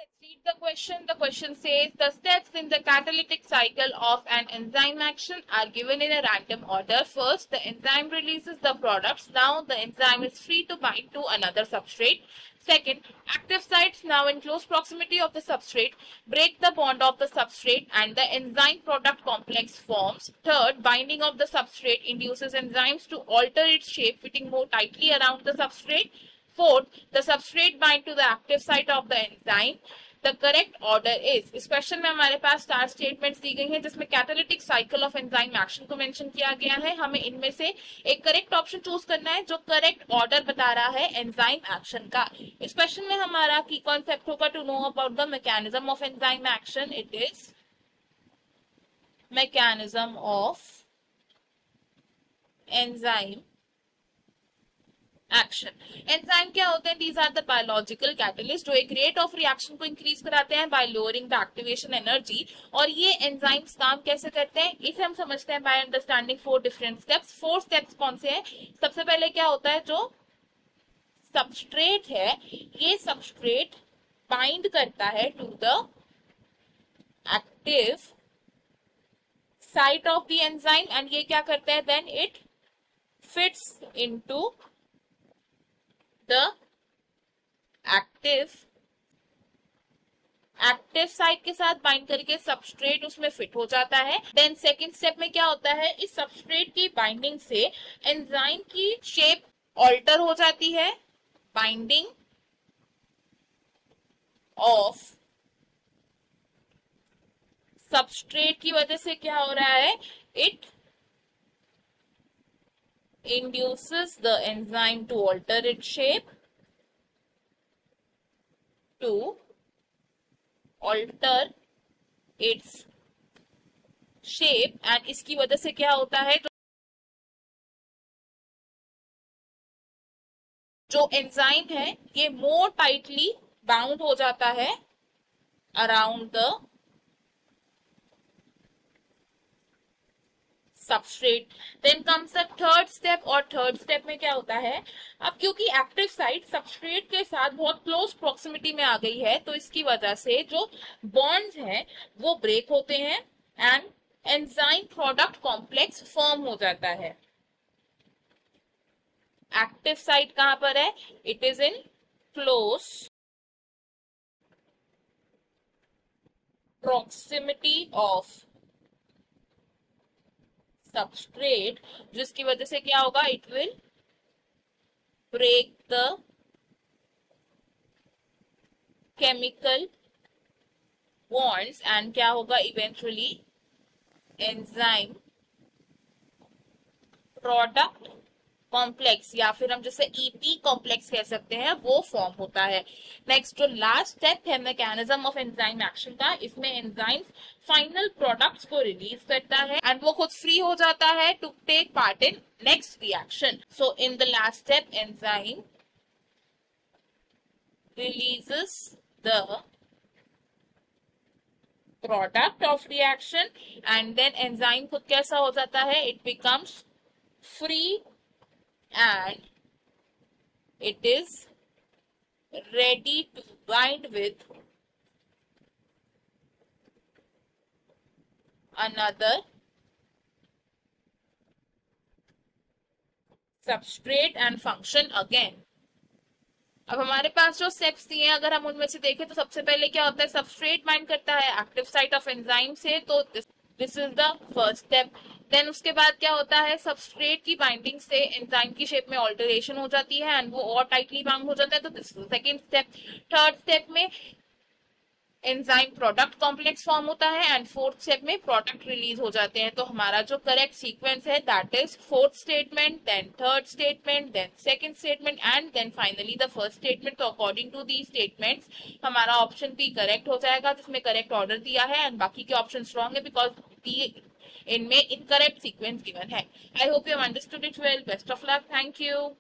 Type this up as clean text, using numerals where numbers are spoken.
Let's read the question. The question says the steps in the catalytic cycle of an enzyme action are given in a random order. First, the enzyme releases the products. Now, the enzyme is free to bind to another substrate. Second, active sites now in close proximity of the substrate break the bond of the substrate and the enzyme product complex forms. Third, binding of the substrate induces enzymes to alter its shape, fitting more tightly around the substrate. Fourth, the substrate bind to the active site of the enzyme. The correct order is, इस question में हमारे पास चार statements दी गई हैं जिसमें catalytic cycle of enzyme action को mention किया गया है. हमें इनमें से एक करेक्ट ऑप्शन चूज करना है जो करेक्ट ऑर्डर बता रहा है एंजाइम एक्शन का. इस क्वेश्चन में हमारा की कॉन्सेप्ट होगा to know about the mechanism of enzyme action. It is mechanism of enzyme action. Enzyme क्या होते हैं? These are the biological catalyst जो एक रेट ऑफ रिएक्शन को इंक्रीज कराते हैं by lowering the activation energy. और ये एंजाइम्स काम कैसे करते हैं इसे हम समझते हैं by understanding 4 different steps. 4 steps कौन से हैं? सबसे पहले क्या होता है, जो सबस्ट्रेट है ये सबस्ट्रेट बाइंड करता है to the active site of the enzyme and ये क्या करता है, then it fits into the active site के साथ बाइंड करके सबस्ट्रेट उसमें फिट हो जाता है. देन सेकंड स्टेप में क्या होता है, इस सबस्ट्रेट की बाइंडिंग से एंजाइम की शेप ऑल्टर हो जाती है. बाइंडिंग ऑफ सबस्ट्रेट की वजह से क्या हो रहा है, it induces the enzyme to alter its shape, to alter its shape and इसकी वजह से क्या होता है, जो एंजाइम है ये मोर टाइटली बाउंड हो जाता है around the substrate. Then comes the third step. और थर्ड स्टेप में क्या होता है, अब क्योंकि एक्टिव साइट सबस्ट्रेट के साथ बहुत क्लोज प्रॉक्सिमिटी में आ गई है तो इसकी वजह से जो बॉन्ड्स हैं वो ब्रेक होते हैं and enzyme product complex form हो जाता है. एक्टिव साइट कहां पर है, it is in close proximity of substrate, जिसकी वजह से क्या होगा, it will break the chemical bonds and क्या होगा, इवेंचुअली एंजाइम प्रोडक्ट कॉम्प्लेक्स या फिर हम जैसे ईपी कॉम्प्लेक्स कह सकते हैं वो फॉर्म होता है. नेक्स्ट जो लास्ट स्टेप है मैकेनिज्म ऑफ एंजाइम एक्शन का, इसमें एंजाइम फाइनल प्रोडक्ट्स को रिलीज करता है एंड वो खुद फ्री हो जाता है to take part in next reaction. So in the last step enzyme releases the product of reaction and then enzyme खुद कैसा हो जाता है, it becomes free and it is ready to bind with another substrate and function again. अब हमारे पास जो steps दिए हैं अगर हम उनमें से देखें तो सबसे पहले क्या होता है, सबस्ट्रेट बाइंड करता है एक्टिव साइट ऑफ एंजाइम से, तो this is the first step. Then उसके बाद क्या होता है, सबस्ट्रेट की बाइंडिंग से एंजाइम की शेप में ऑल्टरेशन हो जाती है एंड वो और टाइटली बाउंड हो जाता है, तो this is second step. Third step में एंजाइम प्रोडक्ट कॉम्प्लेक्स फॉर्म होता है एंड फोर्थ स्टेप में प्रोडक्ट रिलीज हो जाते हैं. तो हमारा जो करेक्ट सीक्वेंस है that is fourth statement, then third statement, then second statement and then finally the first statement. तो अकॉर्डिंग टू दी स्टेटमेंट्स हमारा ऑप्शन बी करेक्ट हो जाएगा जिसमें करेक्ट ऑर्डर दिया है एंड बाकी के ऑप्शन रॉन्ग है बिकॉज इनमें इनकरेक्ट सीक्वेंस गिवन है. I hope you have understood it well. Best of luck. Thank you.